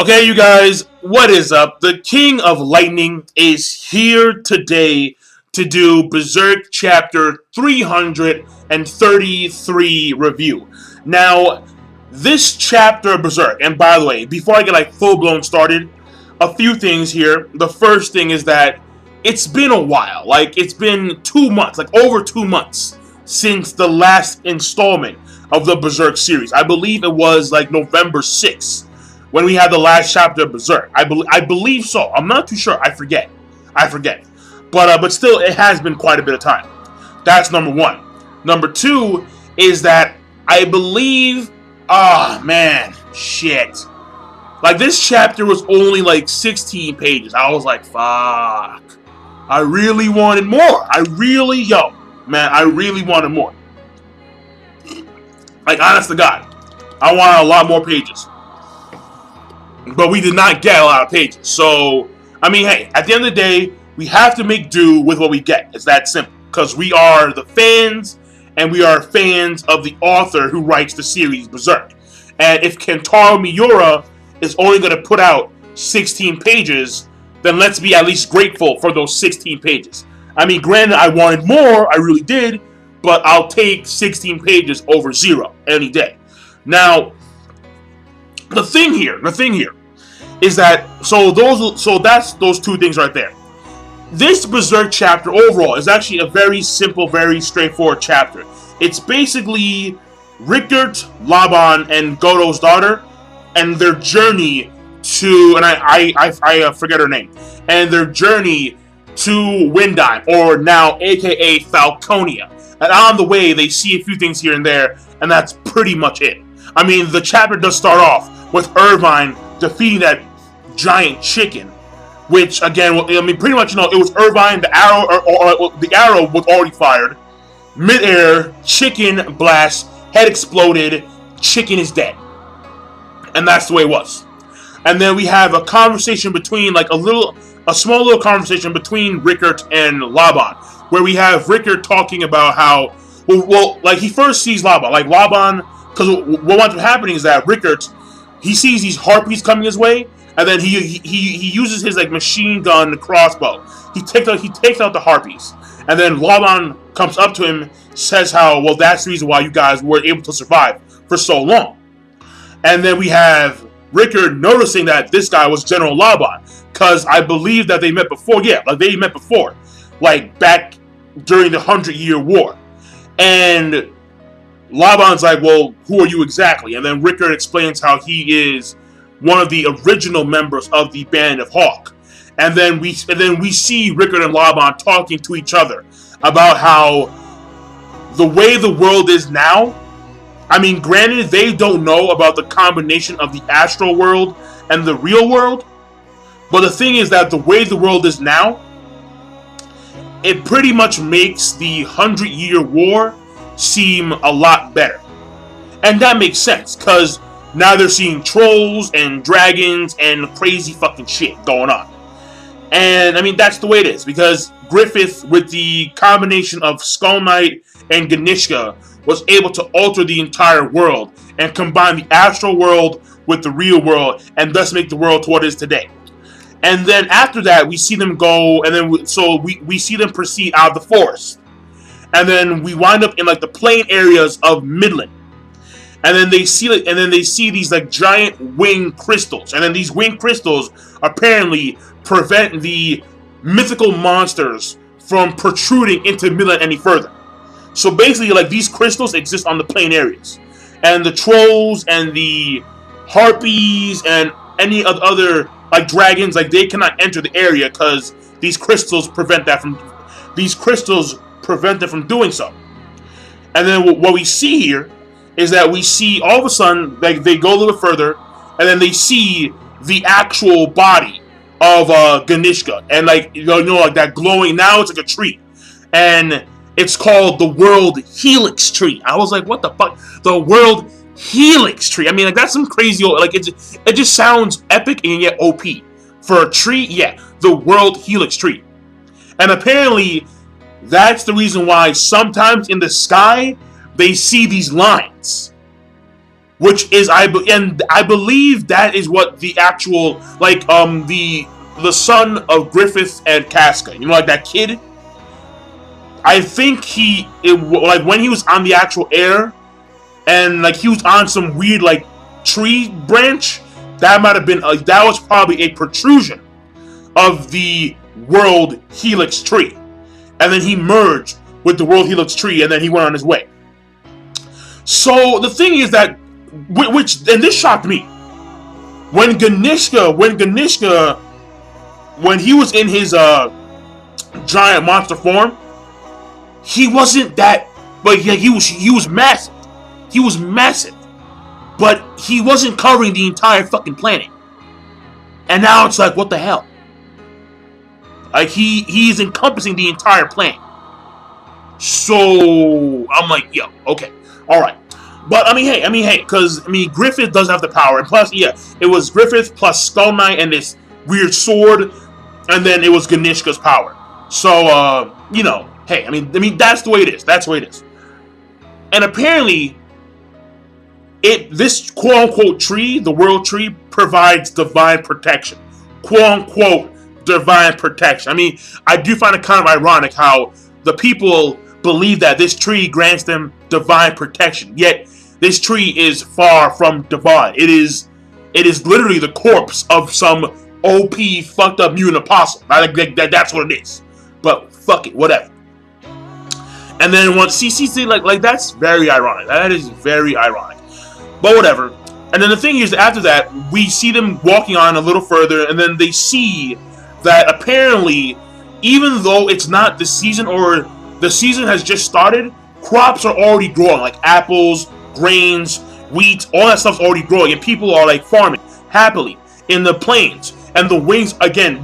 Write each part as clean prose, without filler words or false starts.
Okay, you guys, what is up? The King of Lightning is here today to do Berserk Chapter 333 review. Now, this chapter of Berserk, and by the way, before I get full-blown started, a few things here. The first thing is that it's been a while. It's been 2 months, over 2 months since the last installment of the Berserk series. I believe it was November 6th. When we had the last chapter of Berserk. I believe so. I'm not too sure. I forget. But still, it has been quite a bit of time. That's number one. Number two is that I believe... Oh, man. Shit. This chapter was only 16 pages. I was like, fuck. I really wanted more. I really wanted more. Honest to God. I wanted a lot more pages. But we did not get a lot of pages. So, hey, at the end of the day, we have to make do with what we get. It's that simple. Because we are the fans, and we are fans of the author who writes the series Berserk. And if Kentaro Miura is only going to put out 16 pages, then let's be at least grateful for those 16 pages. Granted, I wanted more, I really did, but I'll take 16 pages over 0 any day. Now, the thing here is that that's those two things right there. This Berserk chapter overall is actually a very simple, very straightforward chapter. It's basically Rickert, Laban, and Goto's daughter, and their journey to, and I forget her name, and their journey to Windheim, or now aka Falconia. And on the way, they see a few things here and there, and that's pretty much it. The chapter does start off with Irvine defeating that giant chicken, which again, pretty much, it was Irvine. The arrow, or the arrow was already fired. Mid-air, chicken blast, head exploded, chicken is dead, and that's the way it was. And then we have a conversation between, a small little conversation between Rickert and Laban, where we have Rickert talking about how, he first sees Laban, because what winds up happening is that Rickert, he sees these harpies coming his way, and then he uses his machine gun crossbow. He takes out the harpies, and then Laban comes up to him, says how, that's the reason why you guys were able to survive for so long. And then we have Rickert noticing that this guy was General Laban, because I believe that they met before. Yeah, they met before, back during the 100-Year War. And Laban's like, well, who are you exactly? And then Rickert explains how he is one of the original members of the Band of Hawk. And then we see Rickert and Laban talking to each other about how the way the world is now, granted, they don't know about the combination of the astral world and the real world, but the thing is that the way the world is now, it pretty much makes the 100-Year War seem a lot better. And that makes sense, because now they're seeing trolls and dragons and crazy fucking shit going on. And that's the way it is, because Griffith, with the combination of Skull Knight and Ganishka, was able to alter the entire world and combine the astral world with the real world, and thus make the world to what it is today. And then after that, we see them go, and then we see them proceed out of the forest. And then we wind up in the plain areas of Midland. And then they see these giant wing crystals. And then these wing crystals apparently prevent the mythical monsters from protruding into Midland any further. So basically, these crystals exist on the plain areas. And the trolls and the harpies and any other dragons, they cannot enter the area because these crystals prevent them from doing so. And then what we see here is that we see all of a sudden, they go a little bit further, and then they see the actual body of Ganishka, and that glowing. Now it's a tree, and it's called the World Helix Tree. I was like, what the fuck? The World Helix Tree. That's some crazy old, it just sounds epic and yet OP for a tree. Yeah, the World Helix Tree. And apparently, that's the reason why sometimes in the sky they see these lines. which is and I believe that is what the actual the son of Griffith and Casca, you know, like that kid. I think like when he was on the actual air and like he was on some weird like tree branch, that might have been that was probably a protrusion of the World Helix tree, and then he merged with the World Helix tree, and then he went on his way. So the thing is that, and this shocked me, when he was in his giant monster form, he wasn't that, but yeah, he was massive. He was massive, but he wasn't covering the entire fucking planet. And now it's like, what the hell? Like he's encompassing the entire planet. So I'm like, yo, okay, all right. But I mean, hey, because Griffith does have the power, and plus, yeah, it was Griffith plus Skull Knight and this weird sword, and then it was Ganishka's power. So you know, hey, I mean that's the way it is. That's the way it is. And apparently, this quote unquote tree, the world tree, provides divine protection. Quote unquote divine protection. I mean, I do find it kind of ironic how the people believe that this tree grants them divine protection, yet this tree is far from divine. It is literally the corpse of some OP fucked up mutant apostle. That's what it is. But fuck it, whatever. And then once CCC, like that's very ironic. That is very ironic. But whatever. And then the thing is, after that, we see them walking on a little further, and then they see that apparently, even though it's not the season or the season has just started, crops are already growing, like apples, grains, wheat, all that stuff's already growing, and people are like farming happily in the plains. And the wings, again,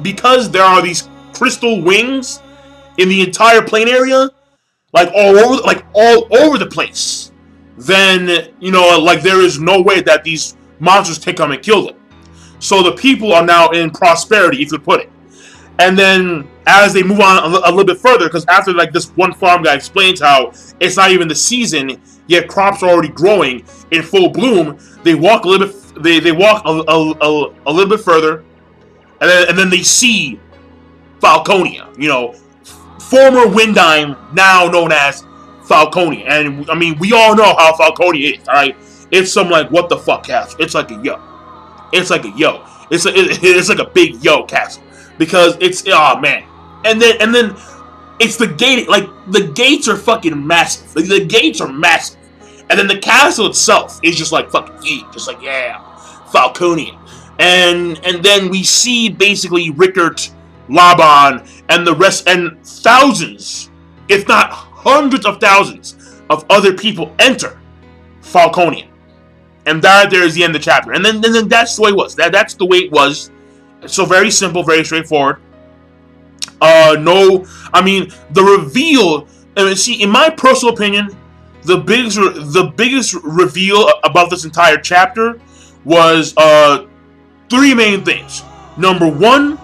because there are these crystal wings in the entire plain area, like all over the place, then, you know, like there is no way that these monsters can come and kill them. So the people are now in prosperity, if you put it. And then as they move on a little bit further, because after like this one farm guy explains how it's not even the season yet, crops are already growing in full bloom. They walk a little bit. They walk a little bit further, and then they see Falconia. You know, former Windime, now known as Falconia. And I mean, we all know how Falconia is. All right, it's some like what the fuck castle. It's like a yo. It's like a yo. It's like a big yo castle. Because it's, oh man, and then it's the gate. Like the gates are fucking massive. Like, the gates are massive, and then the castle itself is just like fucking huge. Just like, yeah, Falconia, and then we see basically Rickert, Laban, and the rest, and thousands, if not hundreds of thousands of other people enter Falconia, and that there is the end of the chapter. And then that's the way it was. That's the way it was. So very simple, very straightforward. No, I mean the reveal. See, in my personal opinion, the biggest reveal about this entire chapter was three main things. Number one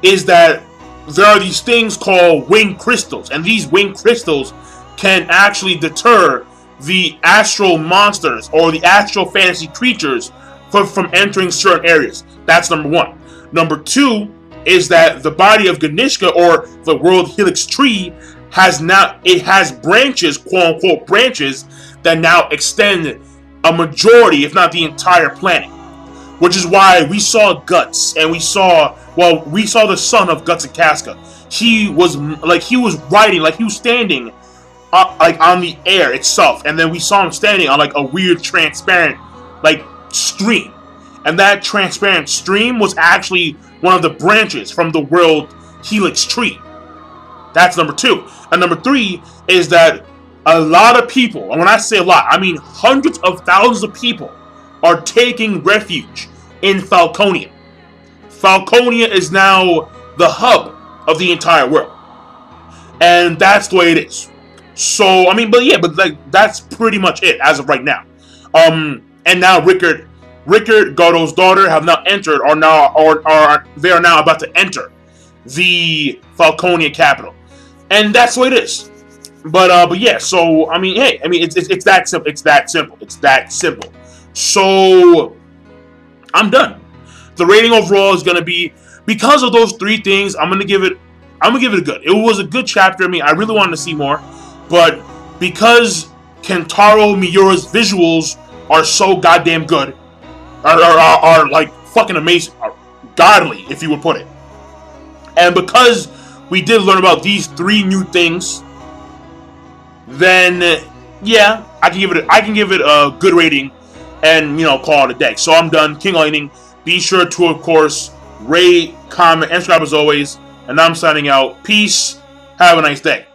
is that there are these things called wing crystals, and these wing crystals can actually deter the astral monsters or the astral fantasy creatures from entering certain areas. That's number one. Number two is that the body of Ganishka, or the World Helix tree, has branches, quote unquote branches, that now extend a majority, if not the entire planet. Which is why we saw Guts, and we saw the son of Guts and Casca. He was riding, like he was standing like on the air itself, and then we saw him standing on like a weird transparent like stream. And that transparent stream was actually one of the branches from the World Helix tree. That's number two. And number three is that a lot of people, and when I say a lot, I mean hundreds of thousands of people, are taking refuge in Falconia. Falconia is now the hub of the entire world. And that's the way it is. So, I mean, but like, that's pretty much it as of right now. And now Rickert, Godot's daughter, have now entered, they are now about to enter the Falconia capital, and that's what it is. But yeah, so I mean, hey, I mean, it's that simple. It's that simple. So I'm done. The rating overall is gonna be, because of those three things. I'm gonna give it a good. It was a good chapter. I mean, I really wanted to see more, but because Kentaro Miura's visuals are so goddamn good, are like fucking amazing, are godly, if you would put it, and because we did learn about these three new things, then yeah, I can give it a good rating, and call it a day. So I'm done. King Lightning. Be sure to, of course, rate, comment, and subscribe as always. And I'm signing out. Peace. Have a nice day.